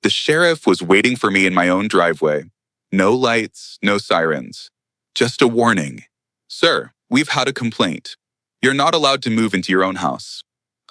The sheriff was waiting for me in my own driveway. No lights, no sirens. Just a warning. Sir, we've had a complaint. You're not allowed to move into your own house.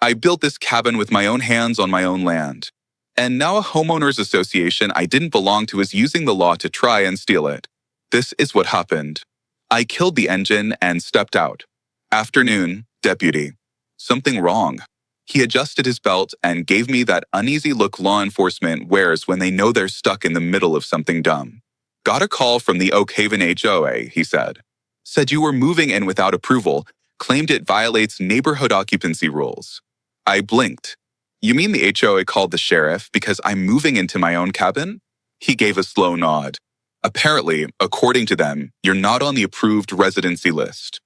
I built this cabin with my own hands on my own land. And now a homeowners association I didn't belong to is using the law to try and steal it. This is what happened. I killed the engine and stepped out. Afternoon, deputy. Something wrong. He adjusted his belt and gave me that uneasy look law enforcement wears when they know they're stuck in the middle of something dumb. Got a call from the Oak Haven HOA, he said. Said you were moving in without approval, claimed it violates neighborhood occupancy rules. I blinked. You mean the HOA called the sheriff because I'm moving into my own cabin? He gave a slow nod. Apparently, according to them, you're not on the approved residency list.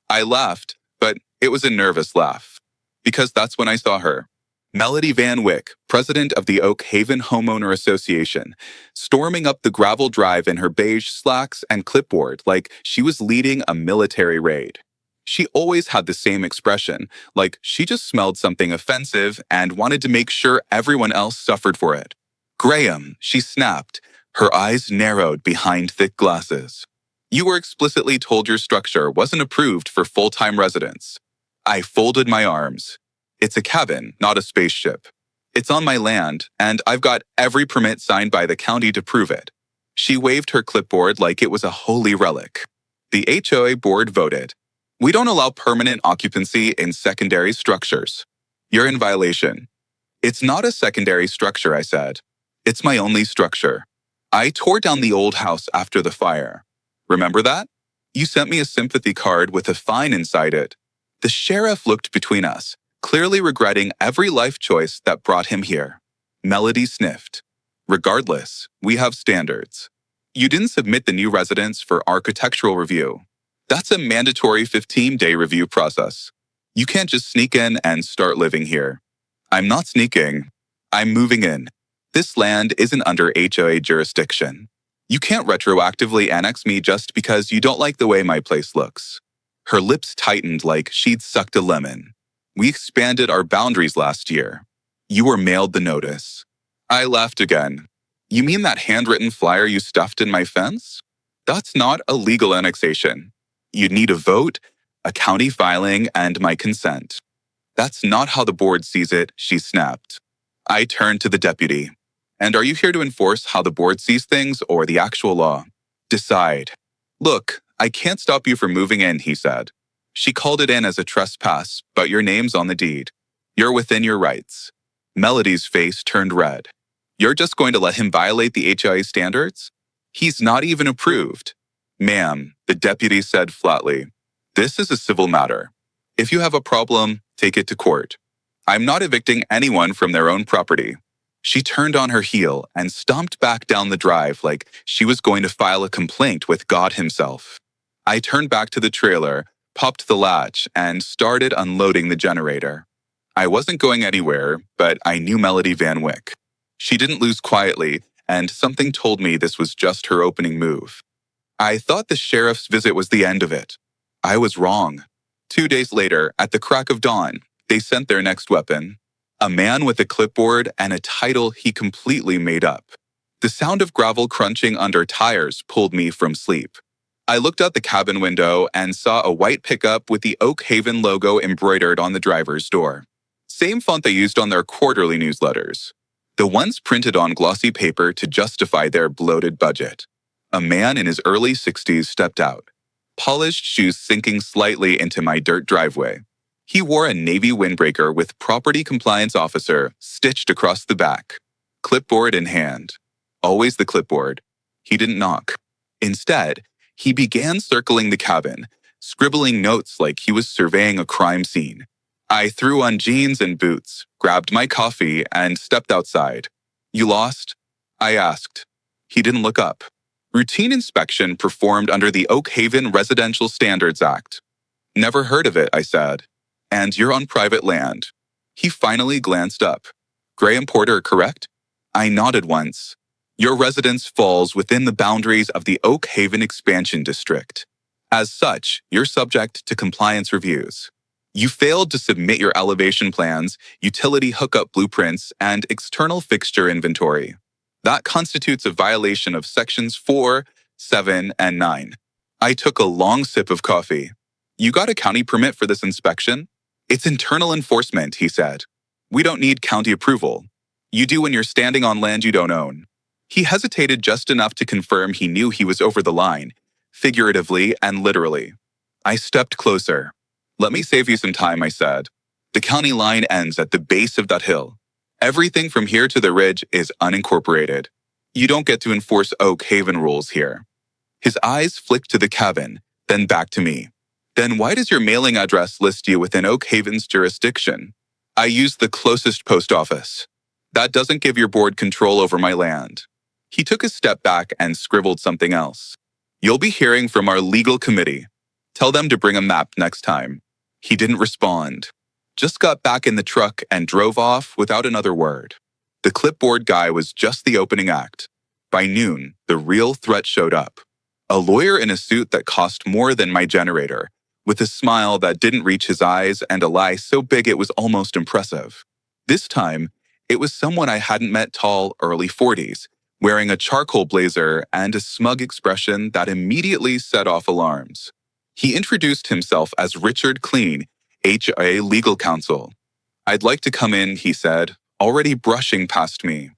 I laughed, but it was a nervous laugh. Because that's when I saw her. Melody Van Wyck, president of the Oak Haven Homeowner Association, storming up the gravel drive in her beige slacks and clipboard like she was leading a military raid. She always had the same expression, like she just smelled something offensive and wanted to make sure everyone else suffered for it. Graham, she snapped, her eyes narrowed behind thick glasses. You were explicitly told your structure wasn't approved for full-time residents. I folded my arms. It's a cabin, not a spaceship. It's on my land, and I've got every permit signed by the county to prove it. She waved her clipboard like it was a holy relic. The HOA board voted. We don't allow permanent occupancy in secondary structures. You're in violation. It's not a secondary structure, I said. It's my only structure. I tore down the old house after the fire. Remember that? You sent me a sympathy card with a fine inside it. The sheriff looked between us, clearly regretting every life choice that brought him here. Melody sniffed. Regardless, we have standards. You didn't submit the new residents for architectural review. That's a mandatory 15-day review process. You can't just sneak in and start living here. I'm not sneaking. I'm moving in. This land isn't under HOA jurisdiction. You can't retroactively annex me just because you don't like the way my place looks. Her lips tightened like she'd sucked a lemon. We expanded our boundaries last year. You were mailed the notice. I laughed again. You mean that handwritten flyer you stuffed in my fence? That's not a legal annexation. You'd need a vote, a county filing, and my consent. That's not how the board sees it, she snapped. I turned to the deputy. And are you here to enforce how the board sees things or the actual law? Decide. Look, I can't stop you from moving in, he said. She called it in as a trespass, but your name's on the deed. You're within your rights. Melody's face turned red. You're just going to let him violate the HOA standards? He's not even approved. Ma'am, the deputy said flatly, this is a civil matter. If you have a problem, take it to court. I'm not evicting anyone from their own property. She turned on her heel and stomped back down the drive like she was going to file a complaint with God himself. I turned back to the trailer, popped the latch, and started unloading the generator. I wasn't going anywhere, but I knew Melody Van Wyck. She didn't lose quietly, and something told me this was just her opening move. I thought the sheriff's visit was the end of it. I was wrong. 2 days later, at the crack of dawn, they sent their next weapon. A man with a clipboard and a title he completely made up. The sound of gravel crunching under tires pulled me from sleep. I looked out the cabin window and saw a white pickup with the Oak Haven logo embroidered on the driver's door. Same font they used on their quarterly newsletters. The ones printed on glossy paper to justify their bloated budget. A man in his early 60s stepped out, polished shoes sinking slightly into my dirt driveway. He wore a navy windbreaker with property compliance officer stitched across the back, clipboard in hand. Always the clipboard. He didn't knock. Instead, he began circling the cabin, scribbling notes like he was surveying a crime scene. I threw on jeans and boots, grabbed my coffee, and stepped outside. You lost? I asked. He didn't look up. Routine inspection performed under the Oak Haven Residential Standards Act. Never heard of it, I said. And you're on private land. He finally glanced up. Graham Porter, correct? I nodded once. Your residence falls within the boundaries of the Oak Haven Expansion District. As such, you're subject to compliance reviews. You failed to submit your elevation plans, utility hookup blueprints, and external fixture inventory. That constitutes a violation of sections 4, 7, and 9. I took a long sip of coffee. You got a county permit for this inspection? It's internal enforcement, he said. We don't need county approval. You do when you're standing on land you don't own. He hesitated just enough to confirm he knew he was over the line, figuratively and literally. I stepped closer. Let me save you some time, I said. The county line ends at the base of that hill. Everything from here to the ridge is unincorporated. You don't get to enforce Oak Haven rules here. His eyes flicked to the cabin, then back to me. Then why does your mailing address list you within Oak Haven's jurisdiction? I use the closest post office. That doesn't give your board control over my land. He took a step back and scribbled something else. You'll be hearing from our legal committee. Tell them to bring a map next time. He didn't respond. Just got back in the truck and drove off without another word. The clipboard guy was just the opening act. By noon, the real threat showed up. A lawyer in a suit that cost more than my generator, with a smile that didn't reach his eyes and a lie so big it was almost impressive. This time, it was someone I hadn't met, tall, early 40s, wearing a charcoal blazer and a smug expression that immediately set off alarms. He introduced himself as Richard Clean, HOA legal counsel. I'd like to come in, he said, already brushing past me.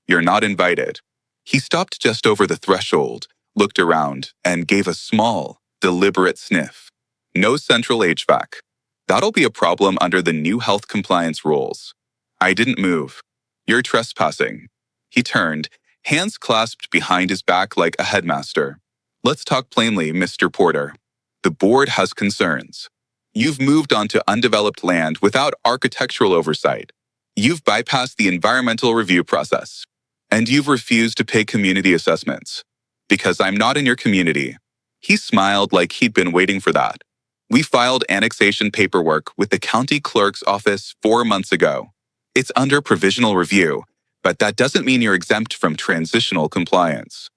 You're not invited. He stopped just over the threshold, looked around, and gave a small, deliberate sniff. No central HVAC. That'll be a problem under the new health compliance rules. I didn't move. You're trespassing. He turned, hands clasped behind his back like a headmaster. Let's talk plainly, Mr. Porter. The board has concerns. You've moved onto undeveloped land without architectural oversight. You've bypassed the environmental review process. And you've refused to pay community assessments. Because I'm not in your community. He smiled like he'd been waiting for that. We filed annexation paperwork with the county clerk's office 4 months ago. It's under provisional review, but that doesn't mean you're exempt from transitional compliance.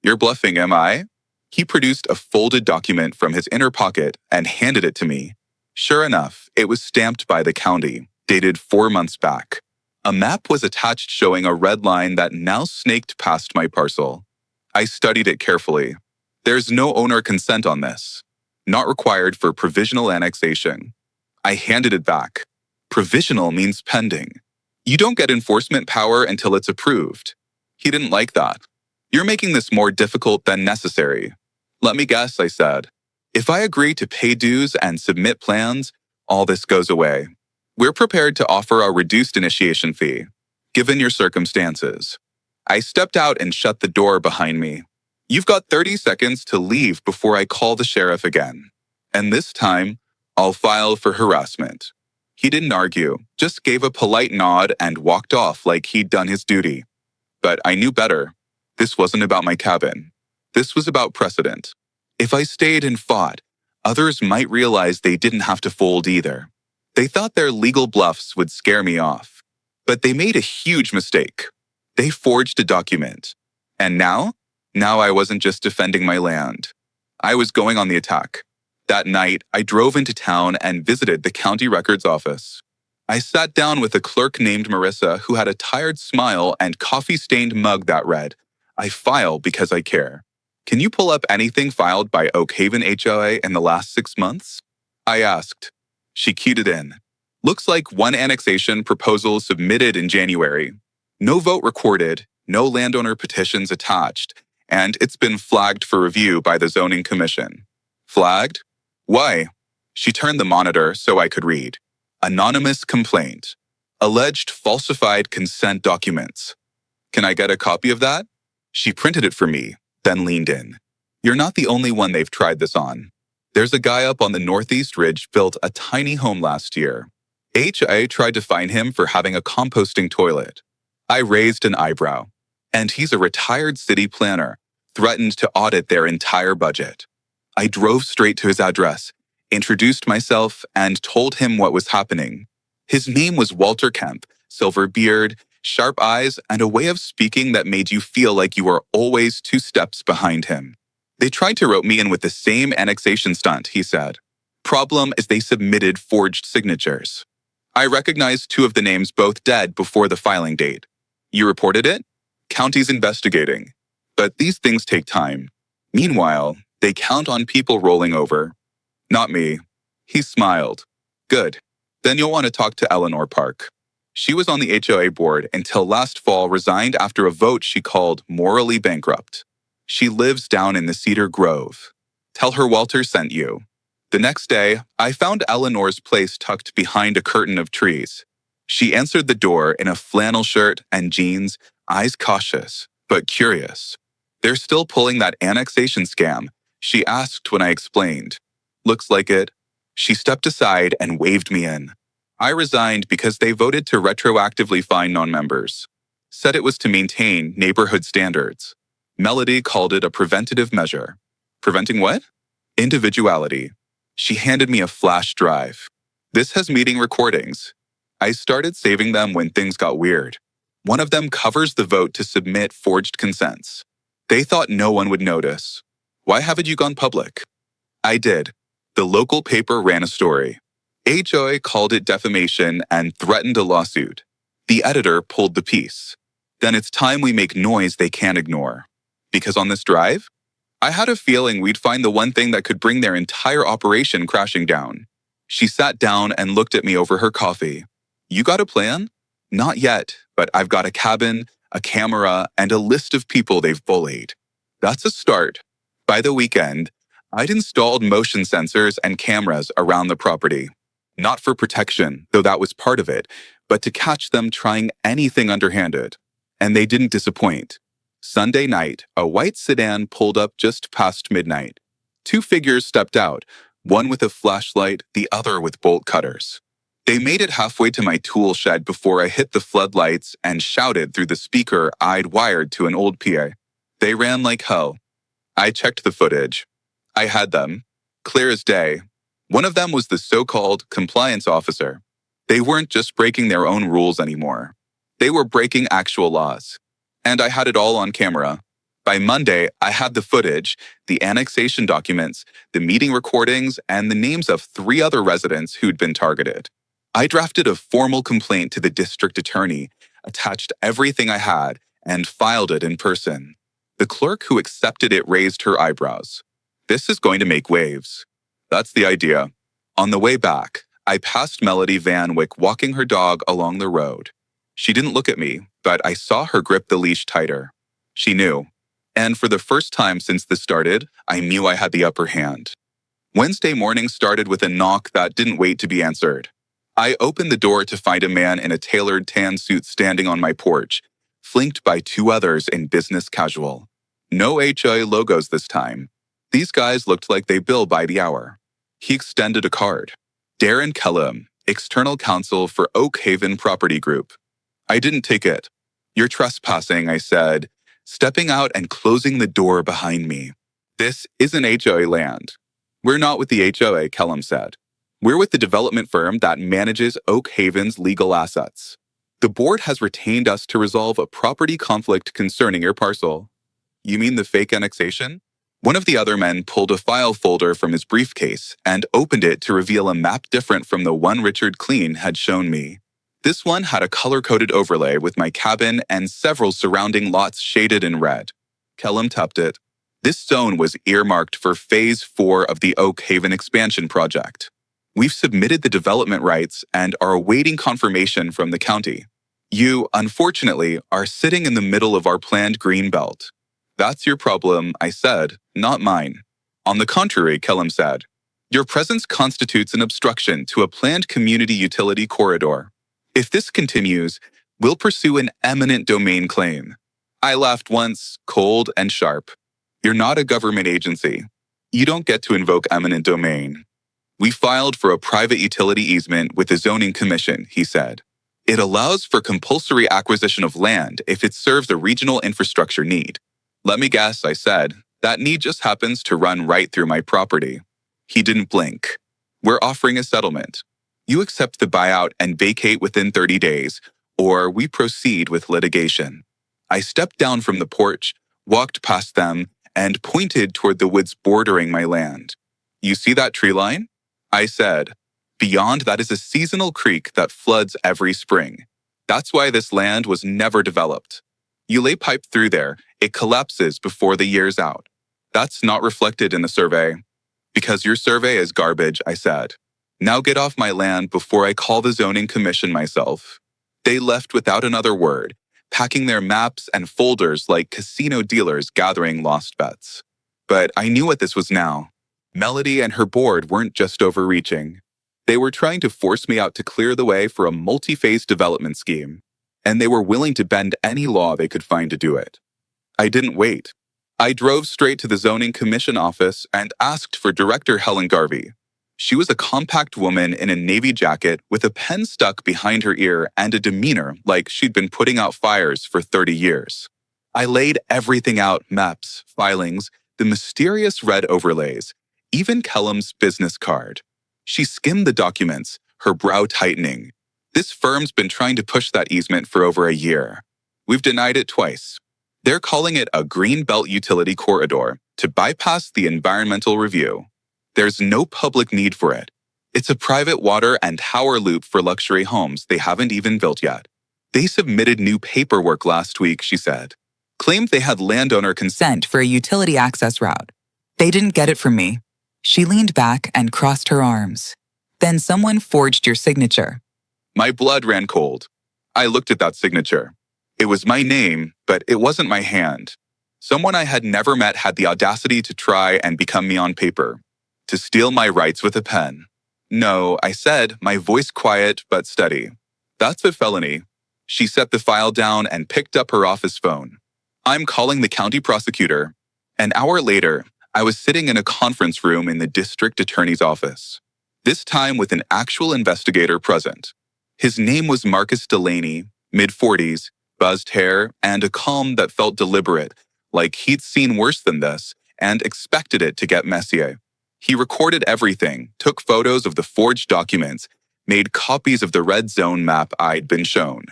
You're bluffing, am I? He produced a folded document from his inner pocket and handed it to me. Sure enough, it was stamped by the county, dated 4 months back. A map was attached showing a red line that now snaked past my parcel. I studied it carefully. There's no owner consent on this. Not required for provisional annexation. I handed it back. Provisional means pending. You don't get enforcement power until it's approved. He didn't like that. You're making this more difficult than necessary. Let me guess, I said. If I agree to pay dues and submit plans, all this goes away. We're prepared to offer a reduced initiation fee, given your circumstances. I stepped out and shut the door behind me. You've got 30 seconds to leave before I call the sheriff again. And this time, I'll file for harassment. He didn't argue, just gave a polite nod and walked off like he'd done his duty. But I knew better. This wasn't about my cabin. This was about precedent. If I stayed and fought, others might realize they didn't have to fold either. They thought their legal bluffs would scare me off. But they made a huge mistake. They forged a document. And now I wasn't just defending my land. I was going on the attack. That night, I drove into town and visited the county records office. I sat down with a clerk named Marissa who had a tired smile and coffee-stained mug that read, I file because I care. Can you pull up anything filed by Oak Haven HOA in the last 6 months? I asked. She keyed it in. Looks like one annexation proposal submitted in January. No vote recorded, no landowner petitions attached, and it's been flagged for review by the zoning commission. Flagged? Why? She turned the monitor so I could read. Anonymous complaint. Alleged falsified consent documents. Can I get a copy of that? She printed it for me, then leaned in. You're not the only one they've tried this on. There's a guy up on the Northeast Ridge built a tiny home last year. HOA tried to fine him for having a composting toilet. I raised an eyebrow. And he's a retired city planner, threatened to audit their entire budget. I drove straight to his address, introduced myself, and told him what was happening. His name was Walter Kemp, silver beard, sharp eyes, and a way of speaking that made you feel like you were always 2 steps behind him. They tried to rope me in with the same annexation stunt, he said. Problem is they submitted forged signatures. I recognized 2 of the names both dead before the filing date. You reported it? County's investigating. But these things take time. Meanwhile, they count on people rolling over. Not me. He smiled. Good. Then you'll want to talk to Eleanor Park. She was on the HOA board until last fall, resigned after a vote she called morally bankrupt. She lives down in the Cedar Grove. Tell her Walter sent you. The next day, I found Eleanor's place tucked behind a curtain of trees. She answered the door in a flannel shirt and jeans, eyes cautious, but curious. They're still pulling that annexation scam, she asked when I explained. Looks like it. She stepped aside and waved me in. I resigned because they voted to retroactively fine non-members. Said it was to maintain neighborhood standards. Melody called it a preventative measure. Preventing what? Individuality. She handed me a flash drive. This has meeting recordings. I started saving them when things got weird. One of them covers the vote to submit forged consents. They thought no one would notice. Why haven't you gone public? I did. The local paper ran a story. HOA called it defamation and threatened a lawsuit. The editor pulled the piece. Then it's time we make noise they can't ignore. Because on this drive, I had a feeling we'd find the one thing that could bring their entire operation crashing down. She sat down and looked at me over her coffee. You got a plan? Not yet, but I've got a cabin, a camera, and a list of people they've bullied. That's a start. By the weekend, I'd installed motion sensors and cameras around the property. Not for protection, though that was part of it, but to catch them trying anything underhanded. And they didn't disappoint. Sunday night, a white sedan pulled up just past midnight. Two figures stepped out, one with a flashlight, the other with bolt cutters. They made it halfway to my tool shed before I hit the floodlights and shouted through the speaker I'd wired to an old PA. They ran like hell. I checked the footage. I had them. Clear as day. One of them was the so-called compliance officer. They weren't just breaking their own rules anymore. They were breaking actual laws. And I had it all on camera. By Monday, I had the footage, the annexation documents, the meeting recordings, and the names of 3 other residents who'd been targeted. I drafted a formal complaint to the district attorney, attached everything I had, and filed it in person. The clerk who accepted it raised her eyebrows. This is going to make waves. That's the idea. On the way back, I passed Melody Van Wyck walking her dog along the road. She didn't look at me, but I saw her grip the leash tighter. She knew. And for the first time since this started, I knew I had the upper hand. Wednesday morning started with a knock that didn't wait to be answered. I opened the door to find a man in a tailored tan suit standing on my porch, flanked by 2 others in business casual. No HOA logos this time. These guys looked like they bill by the hour. He extended a card. Darren Kellum, external counsel for Oak Haven Property Group. I didn't take it. You're trespassing, I said, stepping out and closing the door behind me. This isn't HOA land. We're not with the HOA, Kellum said. We're with the development firm that manages Oak Haven's legal assets. The board has retained us to resolve a property conflict concerning your parcel. You mean the fake annexation? One of the other men pulled a file folder from his briefcase and opened it to reveal a map different from the one Richard Clean had shown me. This one had a color-coded overlay with my cabin and several surrounding lots shaded in red. Kellum tapped it. This zone was earmarked for Phase 4 of the Oak Haven expansion project. We've submitted the development rights and are awaiting confirmation from the county. You, unfortunately, are sitting in the middle of our planned green belt. That's your problem, I said, not mine. On the contrary, Kellum said, your presence constitutes an obstruction to a planned community utility corridor. If this continues, we'll pursue an eminent domain claim. I laughed once, cold and sharp. You're not a government agency. You don't get to invoke eminent domain. We filed for a private utility easement with the zoning commission, he said. It allows for compulsory acquisition of land if it serves a regional infrastructure need. Let me guess, I said, that need just happens to run right through my property. He didn't blink. We're offering a settlement. You accept the buyout and vacate within 30 days, or we proceed with litigation. I stepped down from the porch, walked past them, and pointed toward the woods bordering my land. You see that tree line? I said. Beyond that is a seasonal creek that floods every spring. That's why this land was never developed. You lay pipe through there, it collapses before the year's out. That's not reflected in the survey. Because your survey is garbage, I said. Now get off my land before I call the zoning commission myself. They left without another word, packing their maps and folders like casino dealers gathering lost bets. But I knew what this was now. Melody and her board weren't just overreaching. They were trying to force me out to clear the way for a multi-phase development scheme, and they were willing to bend any law they could find to do it. I didn't wait. I drove straight to the zoning commission office and asked for Director Helen Garvey. She was a compact woman in a navy jacket with a pen stuck behind her ear and a demeanor like she'd been putting out fires for 30 years. I laid everything out, maps, filings, the mysterious red overlays, even Kellum's business card. She skimmed the documents, her brow tightening. This firm's been trying to push that easement for over a year. We've denied it twice. They're calling it a green belt utility corridor to bypass the environmental review. There's no public need for it. It's a private water and power loop for luxury homes they haven't even built yet. They submitted new paperwork last week, she said. Claimed they had landowner consent for a utility access route. They didn't get it from me. She leaned back and crossed her arms. Then someone forged your signature. My blood ran cold. I looked at that signature. It was my name, but it wasn't my hand. Someone I had never met had the audacity to try and become me on paper, to steal my rights with a pen. No, I said, my voice quiet but steady. That's a felony. She set the file down and picked up her office phone. I'm calling the county prosecutor. An hour later, I was sitting in a conference room in the district attorney's office, this time with an actual investigator present. His name was Marcus Delaney, mid-40s, buzzed hair, and a calm that felt deliberate, like he'd seen worse than this and expected it to get messy. He recorded everything, took photos of the forged documents, made copies of the red zone map I'd been shown.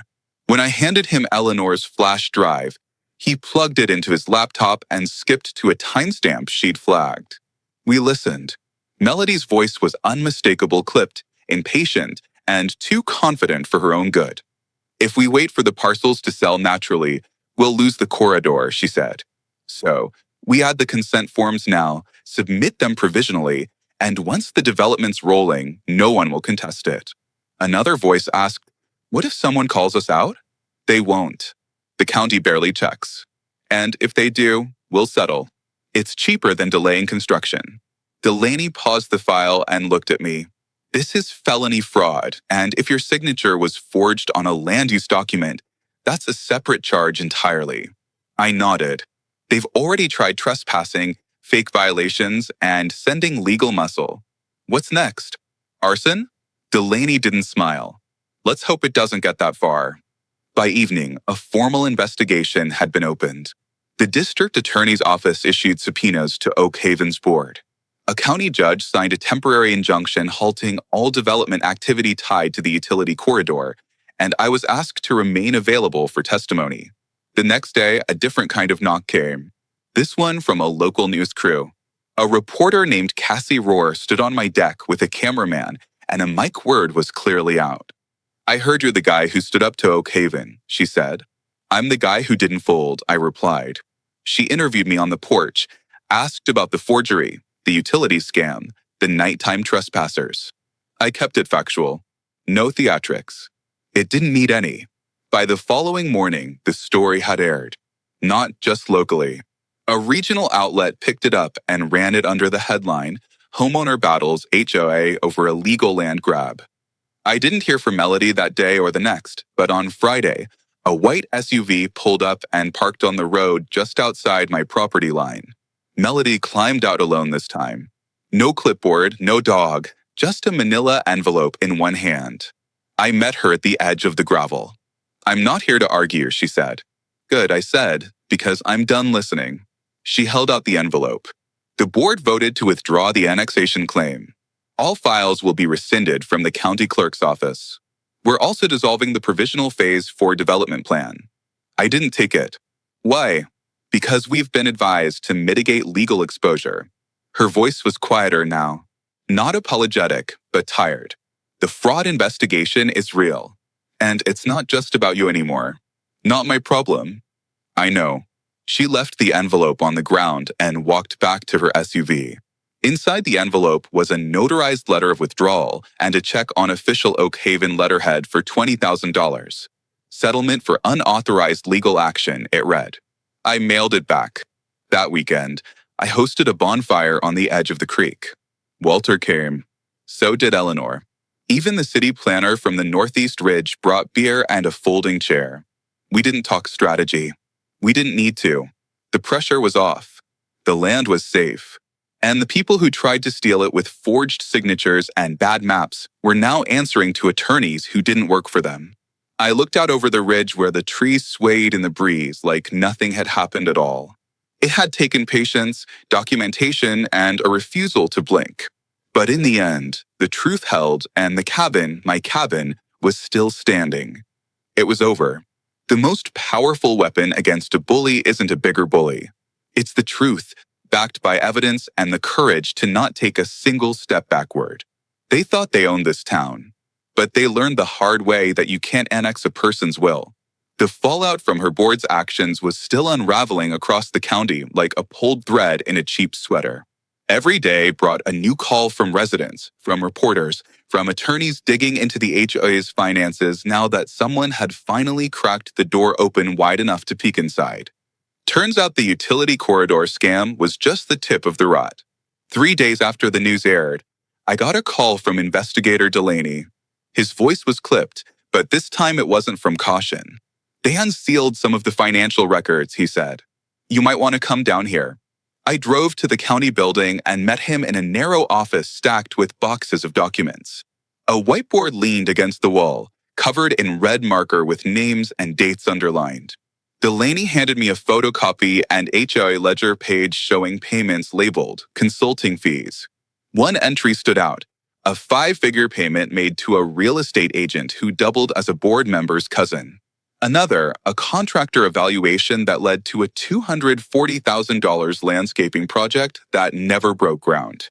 When I handed him Eleanor's flash drive, he plugged it into his laptop and skipped to a timestamp she'd flagged. We listened. Melody's voice was unmistakable, clipped, impatient, and too confident for her own good. If we wait for the parcels to sell naturally, we'll lose the corridor, she said. So, we add the consent forms now, submit them provisionally, and once the development's rolling, no one will contest it. Another voice asked, what if someone calls us out? They won't. The county barely checks. And if they do, we'll settle. It's cheaper than delaying construction. Delaney paused the file and looked at me. This is felony fraud, and if your signature was forged on a land use document, that's a separate charge entirely. I nodded. They've already tried trespassing, fake violations, and sending legal muscle. What's next? Arson? Delaney didn't smile. Let's hope it doesn't get that far. By evening, a formal investigation had been opened. The district attorney's office issued subpoenas to Oak Haven's board. A county judge signed a temporary injunction halting all development activity tied to the utility corridor, and I was asked to remain available for testimony. The next day, a different kind of knock came. This one from a local news crew. A reporter named Cassie Rohr stood on my deck with a cameraman, and a mic word was clearly out. I heard you're the guy who stood up to Oak Haven, she said. I'm the guy who didn't fold, I replied. She interviewed me on the porch, asked about the forgery, the utility scam, the nighttime trespassers. I kept it factual. No theatrics. It didn't need any. By the following morning, the story had aired. Not just locally. A regional outlet picked it up and ran it under the headline, Homeowner Battles HOA Over Illegal Land Grab. I didn't hear from Melody that day or the next, but on Friday, a white SUV pulled up and parked on the road just outside my property line. Melody climbed out alone this time. No clipboard, no dog, just a manila envelope in one hand. I met her at the edge of the gravel. I'm not here to argue, she said. Good, I said, because I'm done listening. She held out the envelope. The board voted to withdraw the annexation claim. All files will be rescinded from the county clerk's office. We're also dissolving the provisional phase 4 development plan. I didn't take it. Why? Because we've been advised to mitigate legal exposure. Her voice was quieter now. Not apologetic, but tired. The fraud investigation is real. And it's not just about you anymore. Not my problem. I know. She left the envelope on the ground and walked back to her SUV. Inside the envelope was a notarized letter of withdrawal and a check on official Oak Haven letterhead for $20,000. Settlement for unauthorized legal action, it read. I mailed it back. That weekend, I hosted a bonfire on the edge of the creek. Walter came. So did Eleanor. Even the city planner from the Northeast Ridge brought beer and a folding chair. We didn't talk strategy. We didn't need to. The pressure was off. The land was safe. And the people who tried to steal it with forged signatures and bad maps were now answering to attorneys who didn't work for them. I looked out over the ridge where the trees swayed in the breeze like nothing had happened at all. It had taken patience, documentation, and a refusal to blink. But in the end, the truth held and the cabin, my cabin, was still standing. It was over. The most powerful weapon against a bully isn't a bigger bully. It's the truth, backed by evidence and the courage to not take a single step backward. They thought they owned this town, but they learned the hard way that you can't annex a person's will. The fallout from her board's actions was still unraveling across the county like a pulled thread in a cheap sweater. Every day brought a new call from residents, from reporters, from attorneys digging into the HOA's finances now that someone had finally cracked the door open wide enough to peek inside. Turns out the utility corridor scam was just the tip of the rod. 3 days after the news aired, I got a call from investigator Delaney. His voice was clipped, but this time it wasn't from caution. They unsealed some of the financial records, he said. You might want to come down here. I drove to the county building and met him in a narrow office stacked with boxes of documents. A whiteboard leaned against the wall, covered in red marker with names and dates underlined. Delaney handed me a photocopy and HOA ledger page showing payments labeled consulting fees. One entry stood out, a 5-figure payment made to a real estate agent who doubled as a board member's cousin. Another, a contractor evaluation that led to a $240,000 landscaping project that never broke ground.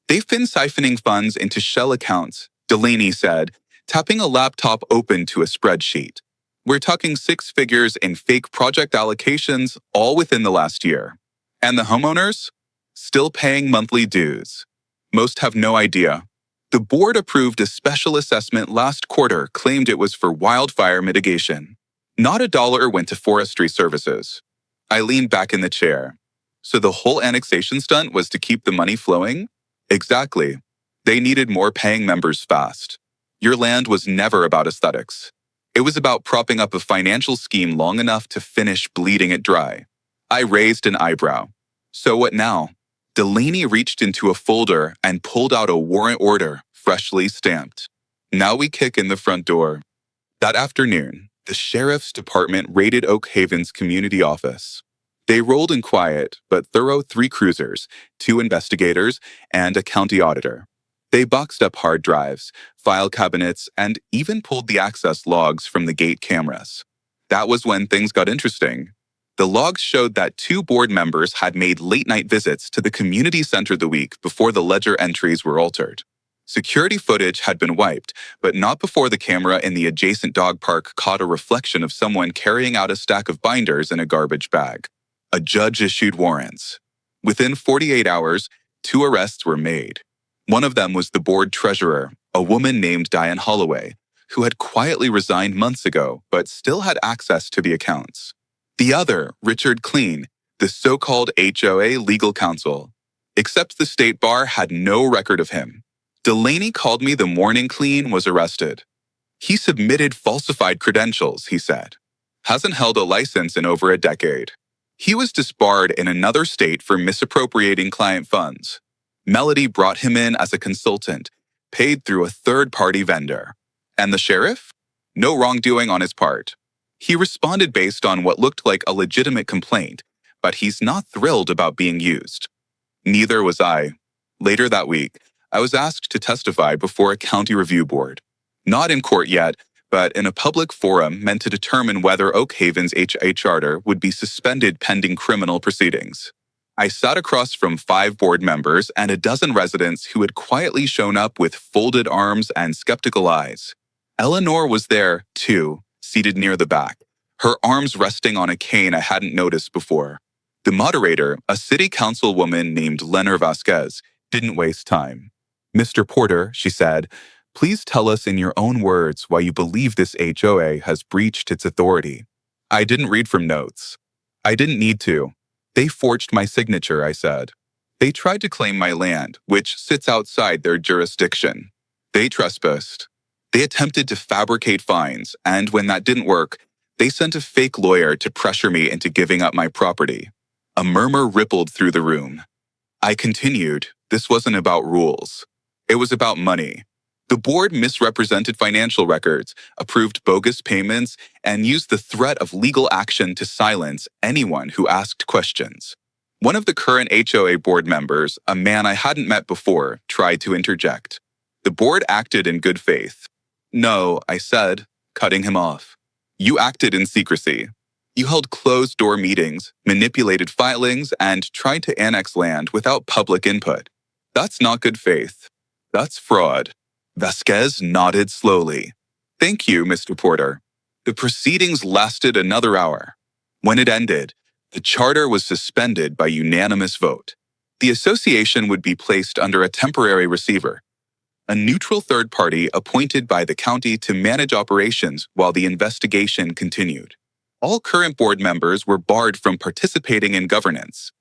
They've been siphoning funds into shell accounts, Delaney said, tapping a laptop open to a spreadsheet. We're talking 6 figures in fake project allocations all within the last year. And the homeowners? Still paying monthly dues. Most have no idea. The board approved a special assessment last quarter claimed it was for wildfire mitigation. Not a dollar went to forestry services. I leaned back in the chair. So the whole annexation stunt was to keep the money flowing? Exactly. They needed more paying members fast. Your land was never about aesthetics. It was about propping up a financial scheme long enough to finish bleeding it dry. I raised an eyebrow. So what now? Delaney reached into a folder and pulled out a warrant order, freshly stamped. Now we kick in the front door. That afternoon, the sheriff's department raided Oak Haven's community office. They rolled in quiet but thorough 3 cruisers, 2 investigators, and a county auditor. They boxed up hard drives, file cabinets, and even pulled the access logs from the gate cameras. That was when things got interesting. The logs showed that 2 board members had made late-night visits to the community center the week before the ledger entries were altered. Security footage had been wiped, but not before the camera in the adjacent dog park caught a reflection of someone carrying out a stack of binders in a garbage bag. A judge issued warrants. Within 48 hours, 2 arrests were made. One of them was the board treasurer, a woman named Diane Holloway, who had quietly resigned months ago but still had access to the accounts. The other, Richard Clean, the so-called HOA legal counsel. Except the state bar had no record of him. Delaney called me the morning Clean was arrested. He submitted falsified credentials, he said. Hasn't held a license in over a decade. He was disbarred in another state for misappropriating client funds. Melody brought him in as a consultant, paid through a third-party vendor. And the sheriff? No wrongdoing on his part. He responded based on what looked like a legitimate complaint, but he's not thrilled about being used. Neither was I. Later that week, I was asked to testify before a county review board. Not in court yet, but in a public forum meant to determine whether Oak Haven's HOA charter would be suspended pending criminal proceedings. I sat across from 5 board members and a dozen residents who had quietly shown up with folded arms and skeptical eyes. Eleanor was there, too, seated near the back, her arms resting on a cane I hadn't noticed before. The moderator, a city councilwoman named Leonor Vasquez, didn't waste time. "Mr. Porter," she said, "please tell us in your own words why you believe this HOA has breached its authority." I didn't read from notes. I didn't need to. They forged my signature, I said. They tried to claim my land, which sits outside their jurisdiction. They trespassed. They attempted to fabricate fines, and when that didn't work, they sent a fake lawyer to pressure me into giving up my property. A murmur rippled through the room. I continued, this wasn't about rules. It was about money. The board misrepresented financial records, approved bogus payments, and used the threat of legal action to silence anyone who asked questions. One of the current HOA board members, a man I hadn't met before, tried to interject. The board acted in good faith. "No," I said, cutting him off. "You acted in secrecy. You held closed-door meetings, manipulated filings, and tried to annex land without public input. That's not good faith. That's fraud." Vasquez nodded slowly. "Thank you, Mr. Porter." The proceedings lasted another hour. When it ended, the charter was suspended by unanimous vote. The association would be placed under a temporary receiver, a neutral third party appointed by the county to manage operations while the investigation continued. All current board members were barred from participating in governance.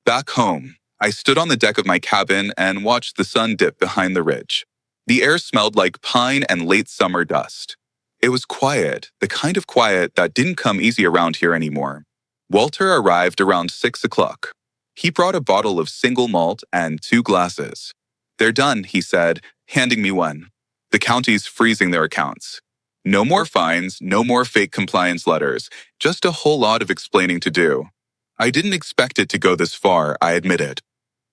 Back home, I stood on the deck of my cabin and watched the sun dip behind the ridge. The air smelled like pine and late summer dust. It was quiet, the kind of quiet that didn't come easy around here anymore. Walter arrived around 6 o'clock. He brought a bottle of single malt and 2 glasses. "They're done," he said, handing me one. "The county's freezing their accounts. No more fines, no more fake compliance letters, just a whole lot of explaining to do." I didn't expect it to go this far, I admitted.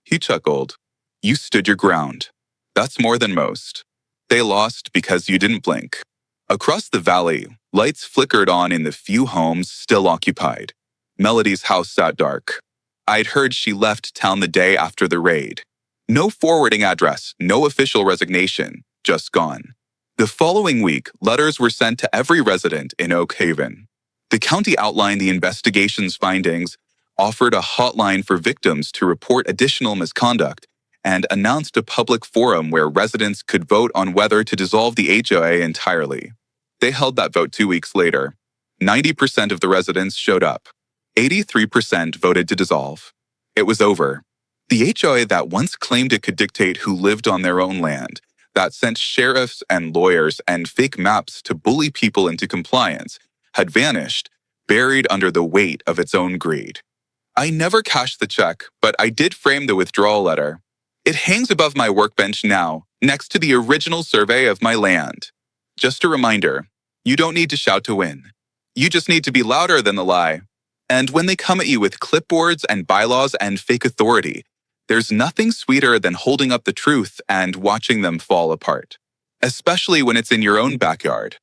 He chuckled. "You stood your ground. That's more than most. They lost because you didn't blink." Across the valley, lights flickered on in the few homes still occupied. Melody's house sat dark. I'd heard she left town the day after the raid. No forwarding address, no official resignation, just gone. The following week, letters were sent to every resident in Oak Haven. The county outlined the investigation's findings, offered a hotline for victims to report additional misconduct, and announced a public forum where residents could vote on whether to dissolve the HOA entirely. They held that vote 2 weeks later. 90% of the residents showed up. 83% voted to dissolve. It was over. The HOA that once claimed it could dictate who lived on their own land, that sent sheriffs and lawyers and fake maps to bully people into compliance, had vanished, buried under the weight of its own greed. I never cashed the check, but I did frame the withdrawal letter. It hangs above my workbench now, next to the original survey of my land. Just a reminder, you don't need to shout to win. You just need to be louder than the lie. And when they come at you with clipboards and bylaws and fake authority, there's nothing sweeter than holding up the truth and watching them fall apart. Especially when it's in your own backyard.